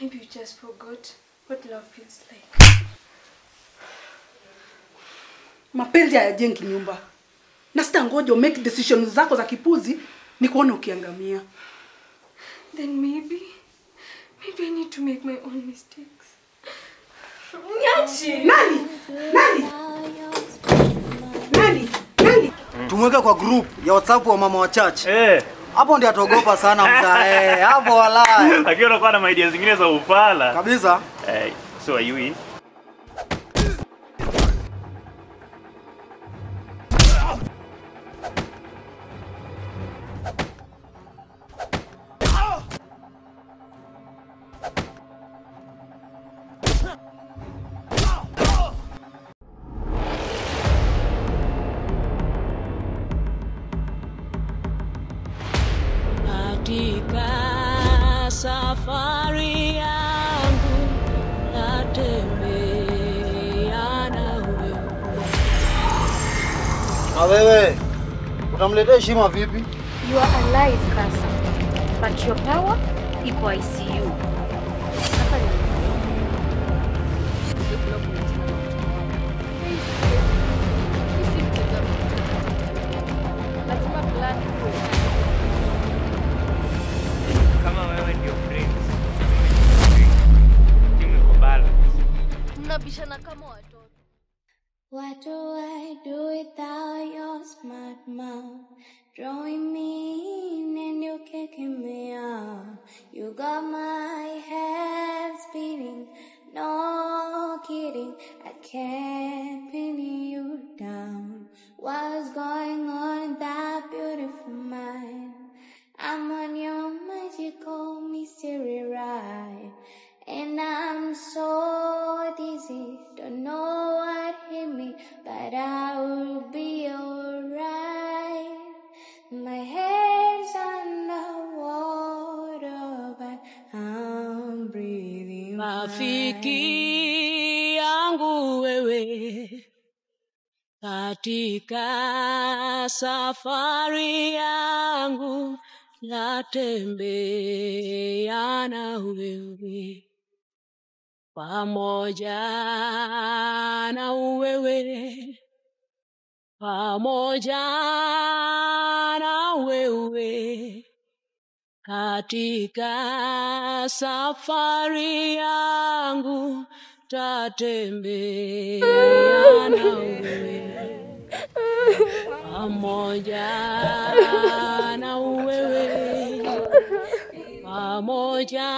Maybe you just forgot what love feels like. Mapenzi hayajengi nyumba. Na sitangoja make decisions zako za kipuzi nikuone ukiangamia. Then maybe I need to make my own mistakes. Nyachi! Nani? Tumweke kwa group ya WhatsApp wa mama wa church. Hapo ndio atogopa sana mzee. Hapo walai. Lakini unakuwa na idea zingine za upala. Kabisa. So are you in? Safari yangu natembea na wewe. Na wewe utamletea heshima vipi? You are alive, Kasa, but your power iko ICU. Kama wewe ndio prince, timu iko balance. Mnabishana kama watoto. What do I do without your smart mouth? Drawing me in and you kicking me out. You got my head spinning, no kidding. I can't pin you down. What's going on in that beautiful mind? I'm on your magical mystery ride, and I'm so dizzy, don't know what hit me, but I will be alright. My head's underwater, but I'm breathing. Rafiki yangu wewe, katika safari yangu natembea na wewe, pamoja na wewe, pamoja na wewe, katika safari yangu tatembea na wewe, pamoja na wewe, pamoja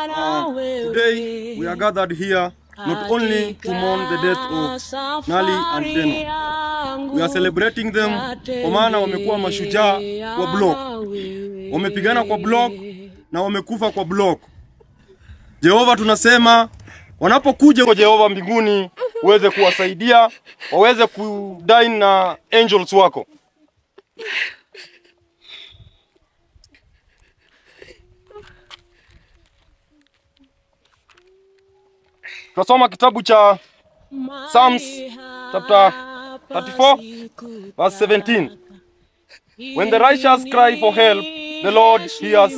na wewe. Today we are gathered here not only to mourn the death of Nali and Deno. We are celebrating them kwa maana wamekuwa mashujaa wa block. Wamepigana kwa block na wamekufa kwa block. Jehova tunasema wanapokuja kwa Jehova mbinguni uweze kuwasaidia, waweze kudine na angels wako. Tunasoma kitabu cha Psalms chapter 34 verse 17. When the righteous cry for help, the Lord hears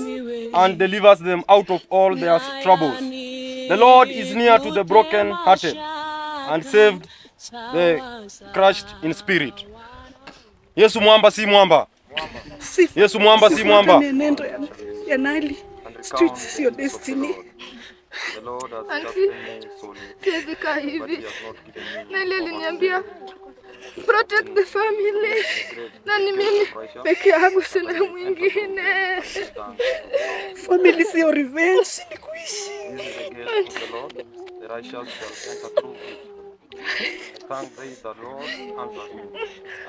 and delivers them out of all their troubles. The Lord is near to the broken-hearted and saved the crushed in spirit. Yesu mwamba si mwamba. Yesu mwamba si mwamba. Nendo ya Nali. Streets is your destiny. Auntie, siwezi kaa hivi. Nali aliniambia protect the family. Na ni mimi peke yangu sina mwingine. Family sio revenge, ni kuishi. The righteous shall enter through it. Thank thee the Lord answered me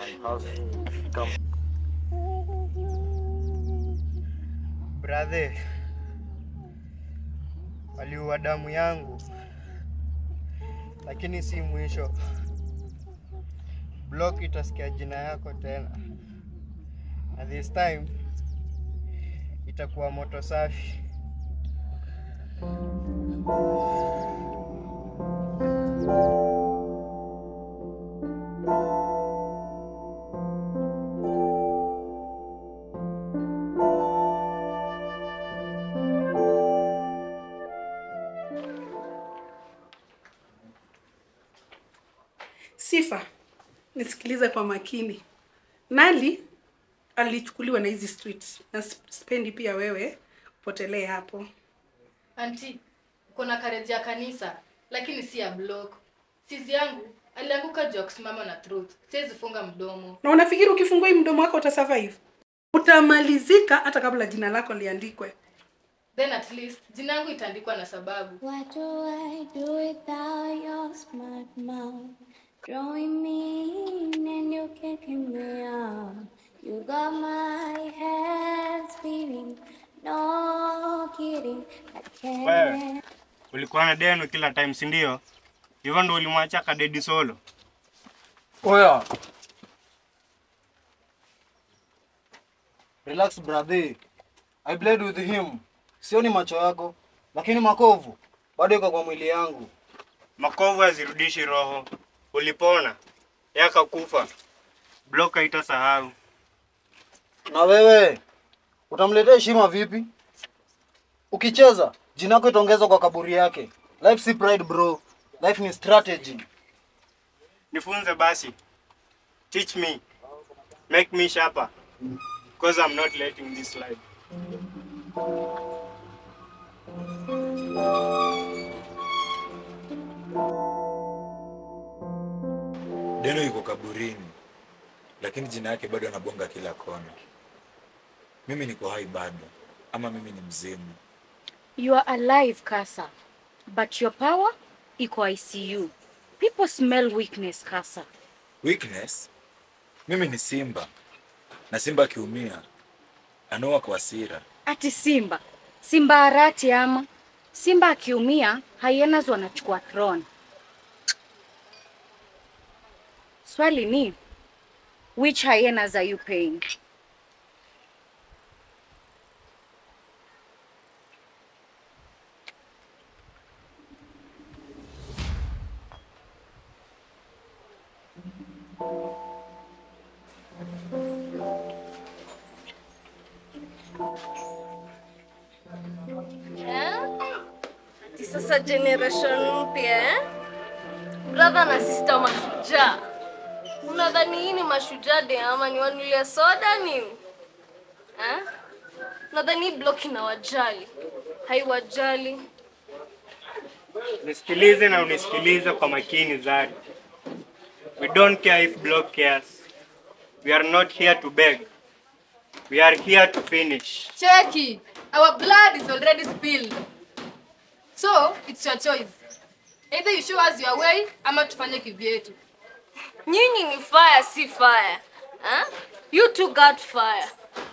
and has come. Brother, waliua damu yangu, lakini si mwisho. Block itasikia jina yako tena. And this time itakuwa moto safi. Sifa, nisikilize kwa makini. Nali alichukuliwa na hizi streets. Na spendi pia wewe upotelee hapo. Auntie, kuna courage ya kanisa, lakini si ya block. Sisi yangu alianguka juu ya kusimama na truth. Siwezi funga mdomo. Na unafikiri ukifungua hii mdomo wako utasurvive? Utamalizika hata kabla jina lako liandikwe. Then at least jina yangu itaandikwa na sababu. What do I do without your smart mouth? Drawing me in and you kicking me out. You got my head spinning. No kidding, I can't. Wewe ulikuwa na deno kila time, si ndio? Hivyo ndio ulimwacha kadedi solo. Oya. Relax brother. I played with him. Sioni macho yako, lakini makovu bado iko kwa mwili yangu. Makovu hazirudishi roho. Ulipona, yaka kufa. Bloka itasahau. Na wewe utamletea heshima vipi? Ukicheza jina lako itaongezwa kwa kaburi yake. Life si pride bro. Life ni strategy. Nifunze basi. Teach me. Make me sharper. Because I'm not letting this life. Deno yuko kaburini, lakini jina yake bado anabonga kila kona. Mimi niko hai bado, ama mimi ni mzimu. You are alive, Kasa, but your power iko ICU. People smell weakness, Kasa. Weakness? Mimi ni simba, na simba akiumia anoa kwa hasira. Ati simba? Simba arati ama? Simba akiumia, hyenas wanachukua throne. Swali ni, which hyenas are you paying? Sasa generation mpya brother na sister mashujaa. Unadhani hii ni mashujaa de ama ni wanulia soda nini? Unadhani block ina wajali? Haiwajali. Nisikilize na unisikilize kwa makini Zari. We don't care if block cares. We are not here to beg. We are here to finish. Cheki, our blood is already spilled. So, it's your choice. Either you show us your way, ama tufanye kivyetu. Nyinyi ni fire si fire. You two got fire.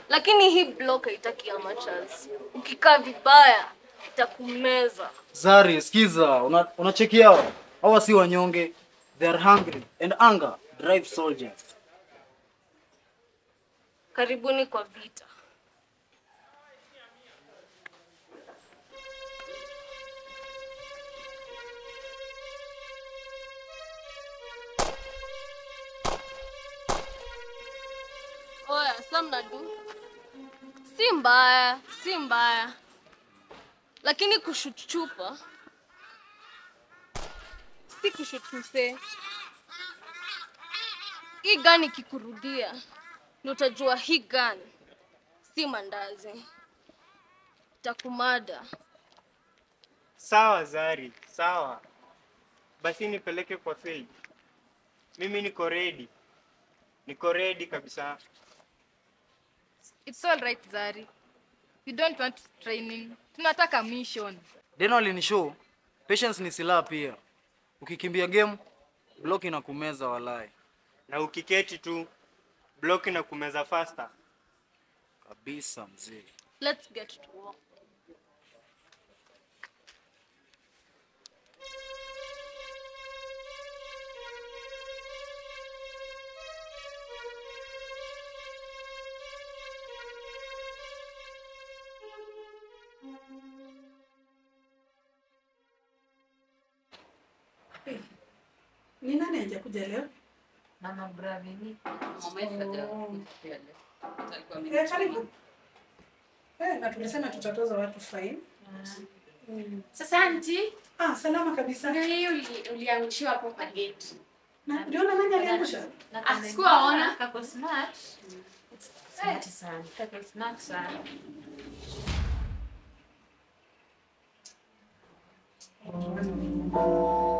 Lakini hii block haitaki amateurs. Ukikaa vibaya, itakumeza. Zari, sikiza, unachekia hao. Hawa si wanyonge. They are hungry and hunger drive soldiers. Karibuni kwa vita. Oya, samna du. Si mbaya. Lakini kushuchupa. Si kushutuse. Hii gani kikurudia? Ndio utajua hii gani. Si mandazi. Takumada. Sawa Zari, sawa. Basi nipeleke kwa Faith. Mimi niko ready. Niko ready kabisa. It's all right Zari. We don't want training. Tunataka mission. Deno alinishow patience ni silaha pia. Ukikimbia game block inakumeza walai. Na ukiketi tu block inakumeza faster. Kabisa mzee. Let's get to work. Ni nani hajakuja leo? Mama Bravini. Karibu. Na tulisema tutatoza watu fine. Sasa auntie, salama kabisa. Ndio hii uliangushiwa hapo kwa gate. Na uliona nani aliangusha? Sikuwaona. Kako smart. Smart sana. Kako smart sana.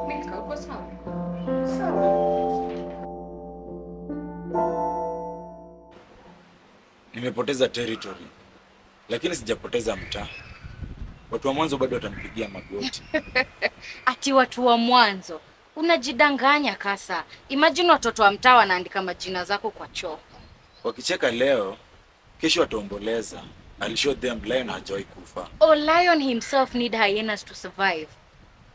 Milka, uko sawa? Nimepoteza territory, lakini sijapoteza mtaa. Watu wa mwanzo bado watanipigia magoti. Ati watu wa mwanzo? Unajidanganya Kasa. Imagine watoto wa mtaa wanaandika majina zako kwa choo. Wakicheka leo, kesho wataomboleza. I'll show them lion hajawahi kufa. Oh, lion himself need hyenas to survive.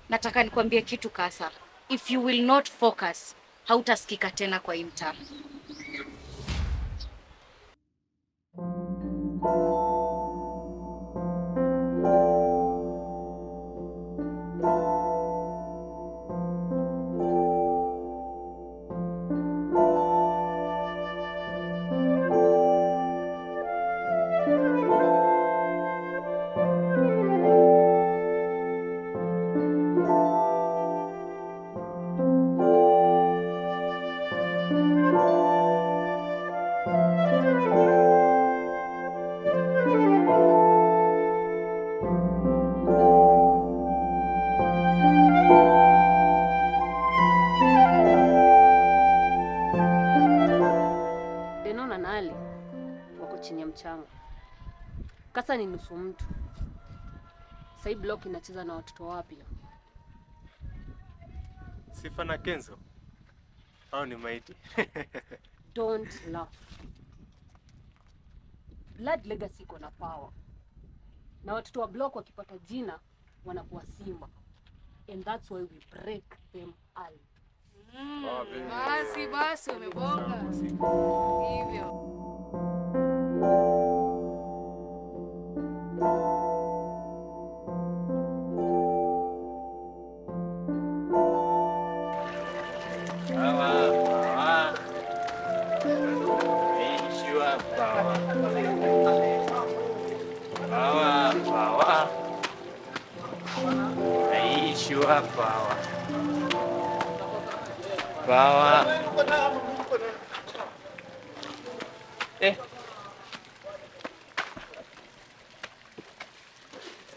Nataka nikwambie kitu Kasa. If you will not focus, hautasikika tena kwa hii mtaa. Kasa ni nusu mtu. Sasa hii block inacheza na watoto wapya. Sifa na Kenzo. Hao ni maiti. Don't laugh. Blood legacy iko na power. Na watoto wa block wakipata jina wanakuwa simba. And that's why we break them all. Basi umebonga. Hivyo. Bawa.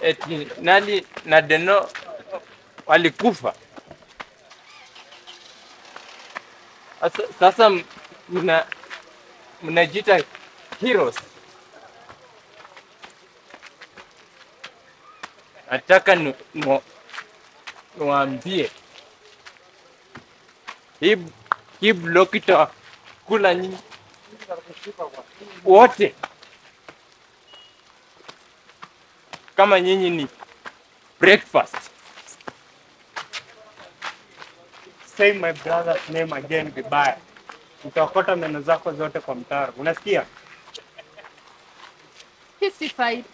Eti nani na Deno walikufa. Sasa mnajiita heroes. Nataka niwaambie hii block itakula nyinyi wote kama nyinyi ni breakfast. Say my brother's name again vibaya. Utakota meno zako zote kwa mtaro. Unasikia? Hii fight.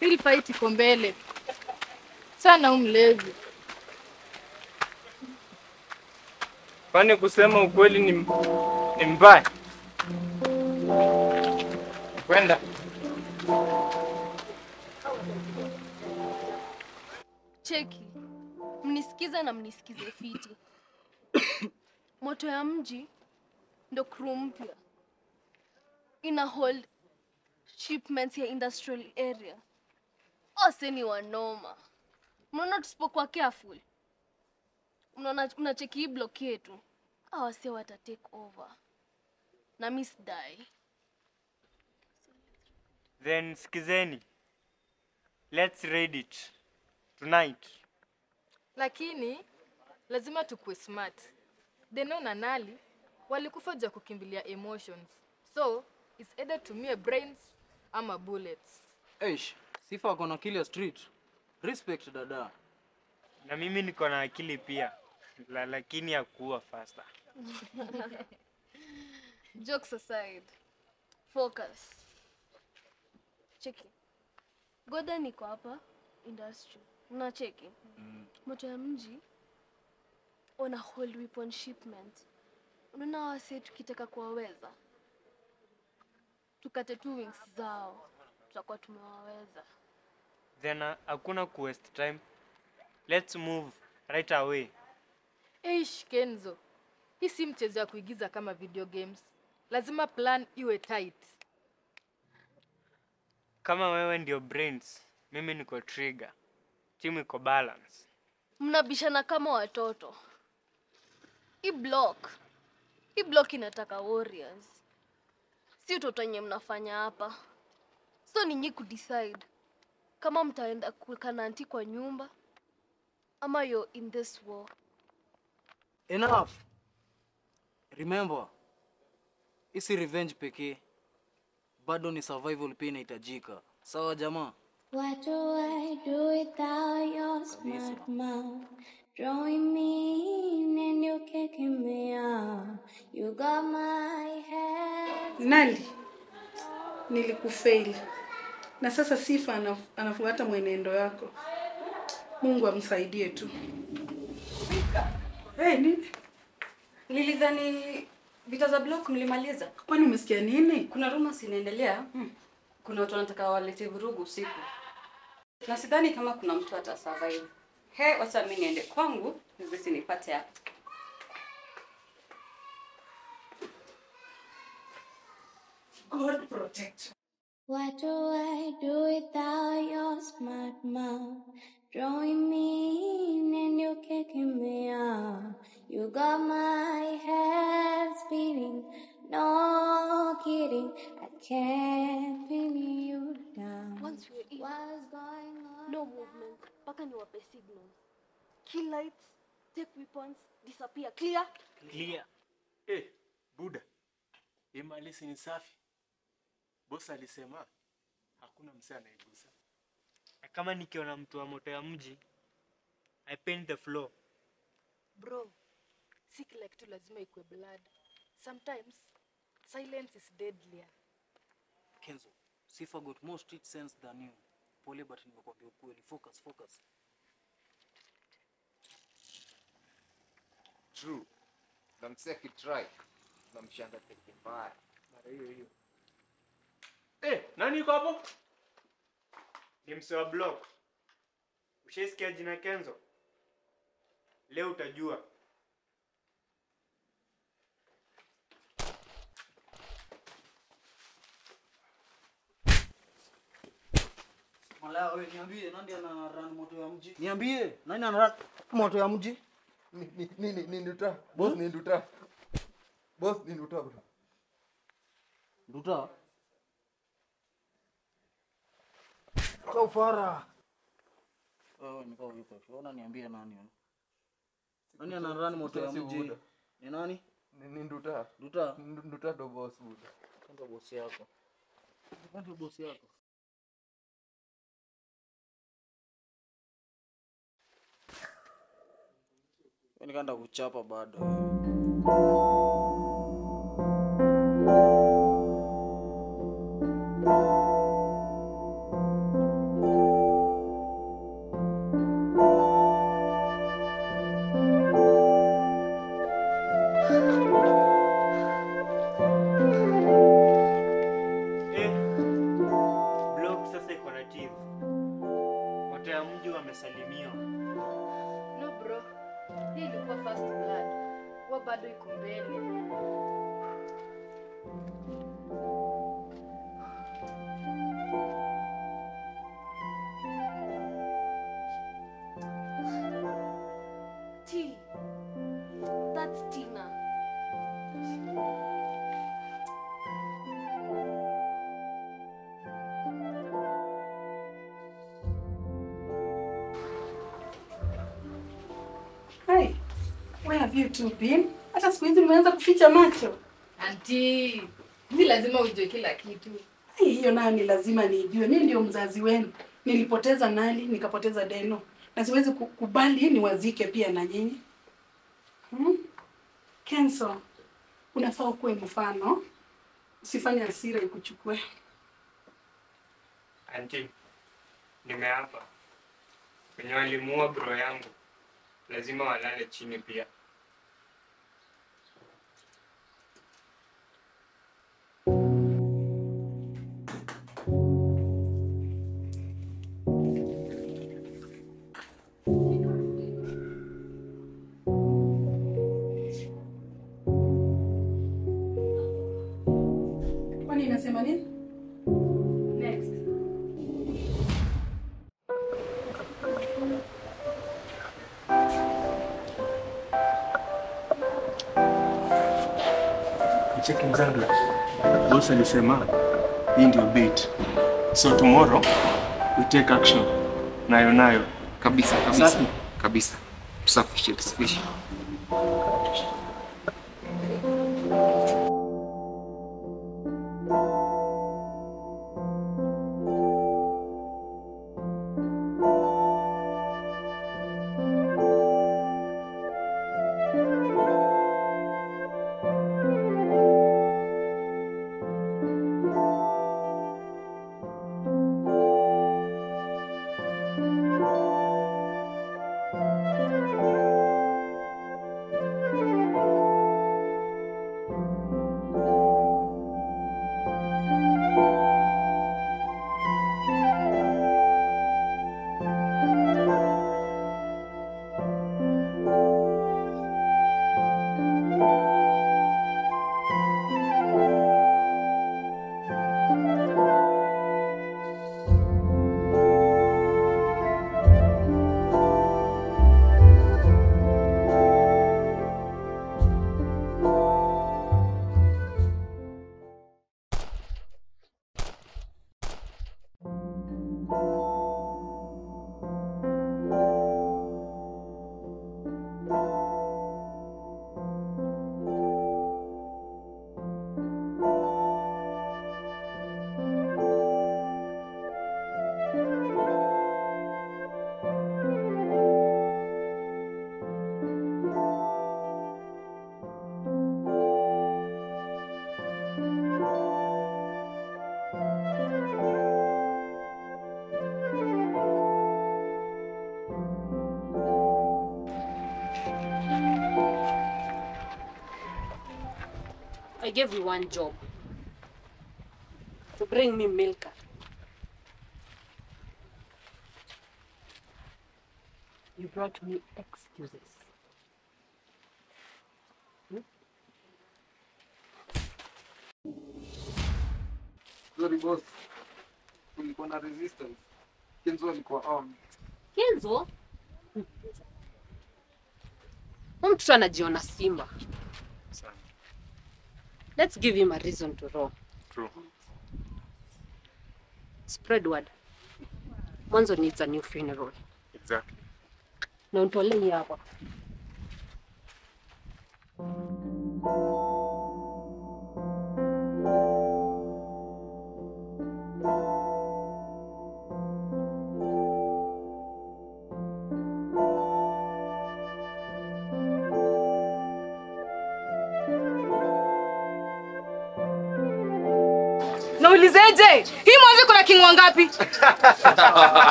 Hii fight iko mbele. Sana umlezi. Kwani kusema ukweli ni mbaya? Kwenda. Cheki. Mnisikize na mnisikize fiti. Moto ya mji ndo crew mpya. Ina hold shipments ya industrial area. Ose ni wanoma. Mnaona tusipokuwa careful. Mnacheki hii block yetu. Wase wata take over. Na miss die. Then sikizeni. Let's raid it tonight. Lakini lazima tukue smart. Deno na Nali walikufa juu kukimbilia emotions. So, it's either to me brains ama bullets. Eish, Sifa wako na akili ya street. Respect dada. Na mimi niko na akili pia. Lakini ya kuwa faster. Jokes aside. Focus. Cheki. Goda niko hapa industry. Unacheki? Moto ya mji on a whole weapon shipment. Unaona wase tukitaka kuwaweza. Tukate 2 wings zao. Tutakuwa tumewaweza. then hakuna ku waste time. Let's move right away. Eish Kenzo, hii si mchezo wa kuigiza kama video games. Lazima plan iwe tight. Kama wewe ndio brains, mimi niko trigger. Timu iko balance. Mnabishana kama watoto. Hii block inataka warriors. Si utoto wenye mnafanya hapa. So ni nyinyi kudecide kama mtaenda kukana anti kwa nyumba ama you're in this war. Enough. Remember, isi revenge pekee. Bado ni survival pia inahitajika. Sawa jamaa? What do I do without your smart mouth? Drawing me in and you kicking me out. You got my head. Nali, nilikufail. Na sasa Sifa anafuata mwenendo yako. Mungu amsaidie tu. Nini? Nilidhani vita za block mlimaliza. Kwani umesikia nini? Kuna rumors inaendelea. Kuna watu wanataka walete vurugu usiku. Na sidhani kama kuna mtu atasurvive. Wacha mimi niende kwangu, nisi nipate hapo. God protect. What do I do without your smart mouth? Drawing me in and you kicking me out. You got my head spinning. No kidding, I can't pin you down. Once we're in, What's going on? no movement. Paka ni wape signals. Kill lights, take weapons, disappear. Clear? Clear. Buda. Hii malisi ni safi. Boss alisema hakuna msee anaigusa. Kama nikiona mtu wa moto ya mji, I paint the floor. Bro, si kila kitu lazima ikwe blood. Sometimes silence is deadlier. Kenzo, Sifa got more street sense than you. Pole but nimekwambia ukweli. Focus. True. Na msee akitry na mshanga teke mbaya. Mara hiyo. Nani yuko hapo? Ni msee wa block. Ushaisikia jina Kenzo? Leo utajua. Malaya wewe niambie nani ana run moto ya mji? Niambie nani ana run moto ya mji? Ni Nduta. Boss ni Nduta. Boss ni Nduta bro. Nduta? Kwa ufara. Nikao yuko. Unaona niambie nani? Nani ana run moto ya mji? Ni nani? Ni Nduta. Nduta? Nduta ndo boss buda. Ndio boss yako. Ndio boss yako. Nikaenda kuchapa bado. Block sasa iko na chief. Moto ya mji wamesalimiwa. No bro, hii ilikuwa first blood. Wa bado iko mbele. T. That's Tina. Hi. Where have you two been? Hata siku hizi mmeanza kuficha macho. Auntie, ni lazima ujue kila kitu. Hiyo nayo ni lazima nijue. Mimi ndio mzazi wenu. Nilipoteza Nali, nikapoteza Deno. Na siwezi kukubali niwazike pia na nyinyi. Kenzo, unafaa ukuwe mfano. Usifanye hasira ikuchukue. Auntie, nimeapa. Wenye walimuua bro yangu, lazima walale chini pia. Cheki mzanga. Boss alisema hii ndio bait. So tomorrow we take action. Nayo. Kabisa. Safi. Kabisa. Tusafishe. I gave you one job. To bring me Milka. You brought me excuses. Sorry boss. Kulikuwa na resistance. Kenzo alikuwa armed. Kenzo? Mtu anajiona simba. Let's give him a reason to roam. True. Spread word. Mwanzo needs a new funeral. Exactly. Na untolee hii hapa. Naulizeje? Hii mwanzo kuna kingwa ngapi?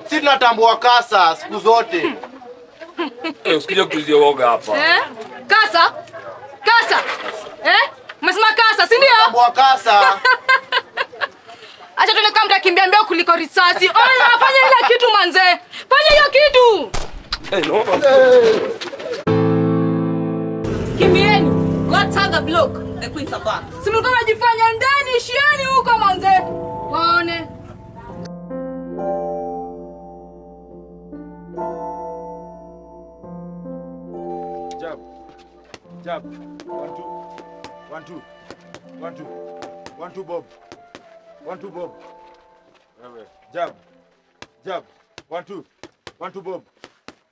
Si tunatambua kasa siku zote. Usikuje kutuzia woga hapa. Kasa? Kasa? Umesema kasa, si ndio? Tunatambua kasa. Acha tuone kama mtakimbia mbio kuliko risasi. Oya, fanya ile kitu manze. Fanya hiyo kitu. No. Kimbieni. Go tag the block. The queens are back. Si mlikuwa mnajifanya ndani, ishieni huko manze. Waone. Jab. 1 2. 1 2 Bob. 1 2 Bob. Wewe. Jab. 1 2. 1 2 Bob.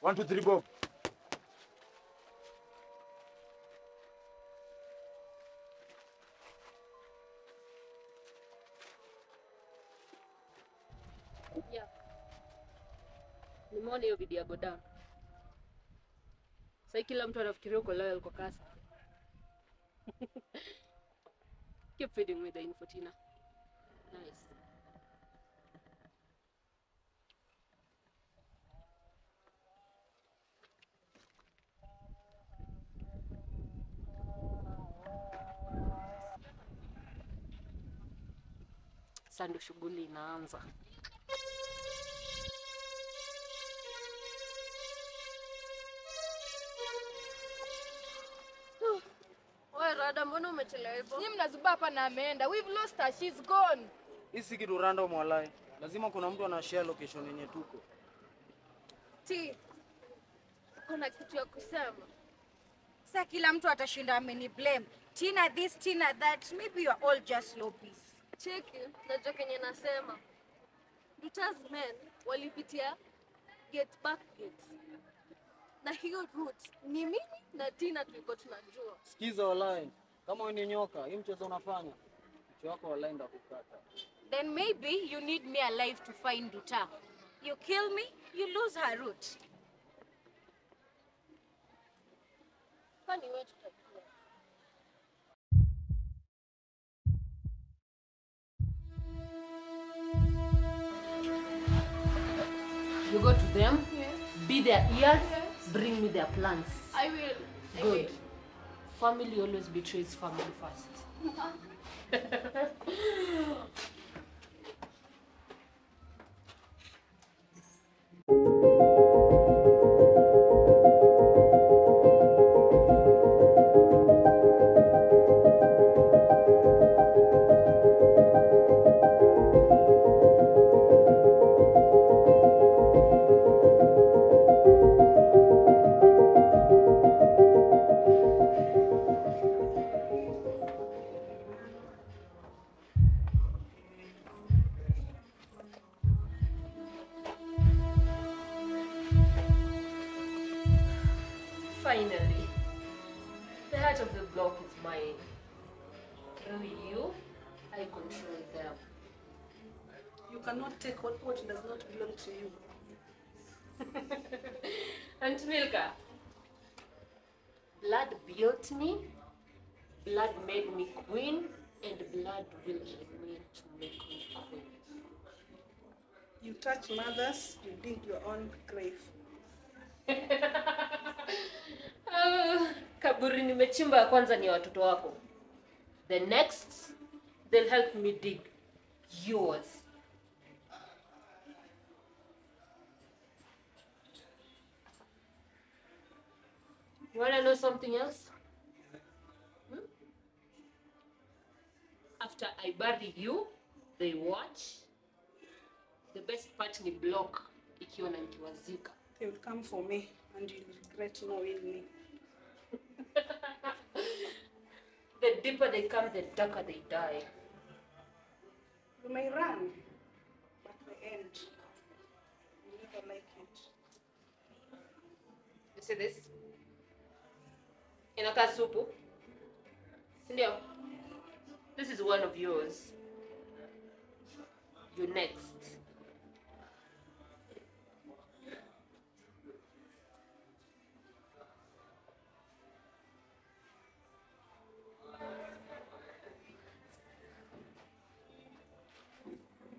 1 2 3 Bob. Yeah. Nimeona hiyo video ya go down. Sasa kila mtu anafikiria uko loyal kwa kasa. Keep feeding with the infotina. Nice. Sasa ndio shughuli inaanza. Wewe Rada, mbona umechelewa hivyo? Nyinyi mnazuba hapa na ameenda. We've lost her, she's gone. Hii si kitu random walai. Lazima kuna mtu ana share location yenye tuko. Kuna kitu ya kusema. Sasa kila mtu atashinda ameni blame. Tina this, Tina that. Maybe you're all just sloppies. Cheki, najua kenye nasema. Duta's men walipitia get back gates. Na hiyo route ni mimi na Tina tulikuwa tunajua. Sikiza walai. Kama wewe ni nyoka, hii mchezo unafanya. Mchezo wako walai ndio kukata. Then maybe you need me alive to find Duta. You kill me, you lose her route. Kwani wewe tutajua. You go to them, be their ears, bring me their plans. I will. Good. Family always betrays family first. Finally, the heart of the block is mine. Through you, I control them. You cannot take what does not belong to you. And Milka, blood built me, blood made me queen, and blood will remain to make me queen. You touch mothers, you dig your own grave. Kaburi nimechimba ya kwanza ni watoto wako. The next, they'll help me dig yours. You wanna know something else? After I bury you, they watch. The best part ni block ikiona nikiwazika. They will come for me and you'll regret knowing me. The deeper they come, the darker they die. You may run, but the end, you never like it. You see this? Inakaa supu. Sindio? This is one of yours. You next.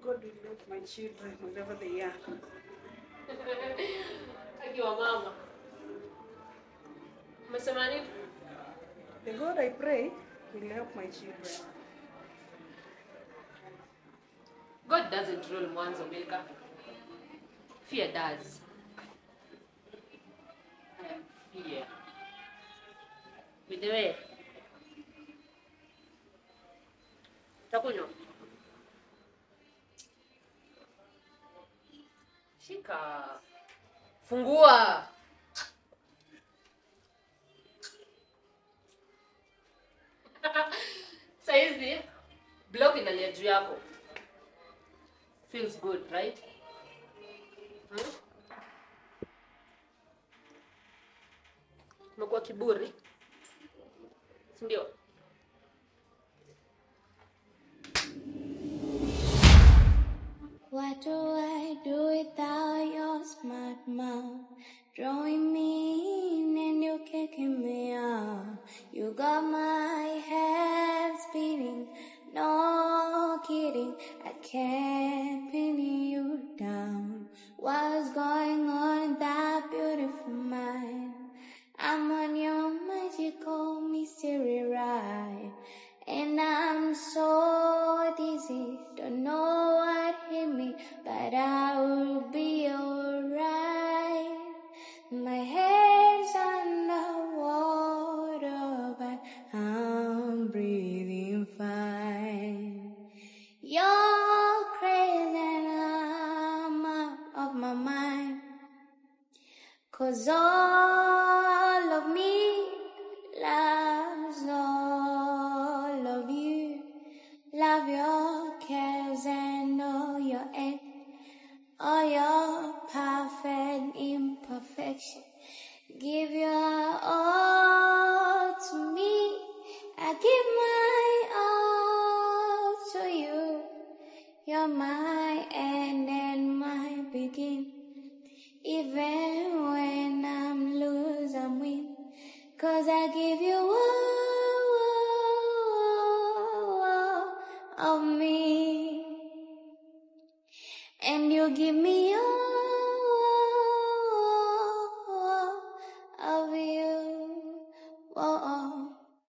God will love my children, wherever they are. Akiwa mama. Umesema nini? The God I pray will help my children. God doesn't rule mwanzo, Milka. Fear does. I am fear. With the way. Takunywa. Shika. Fungua. Saizi, block inalia juu yako. Feels good, right? Umekuwa kiburi. Sindio? What do I do without your smart mouth? Drawing me in and you kicking me out. You got my head spinning, no kidding. I can't pin you down. What's going on in that beautiful mind? I'm on your magical mystery ride. And I'm so dizzy, don't know what hit me, but I will be alright. My head's underwater, but I'm breathing fine. You're crazy and I'm out of my mind, 'cause all of me loves all affection. Give your all to me. I give my all to you. You're my end and my begin. Even when I'm lose, I'm win. 'Cause I give you all of me. And you give me all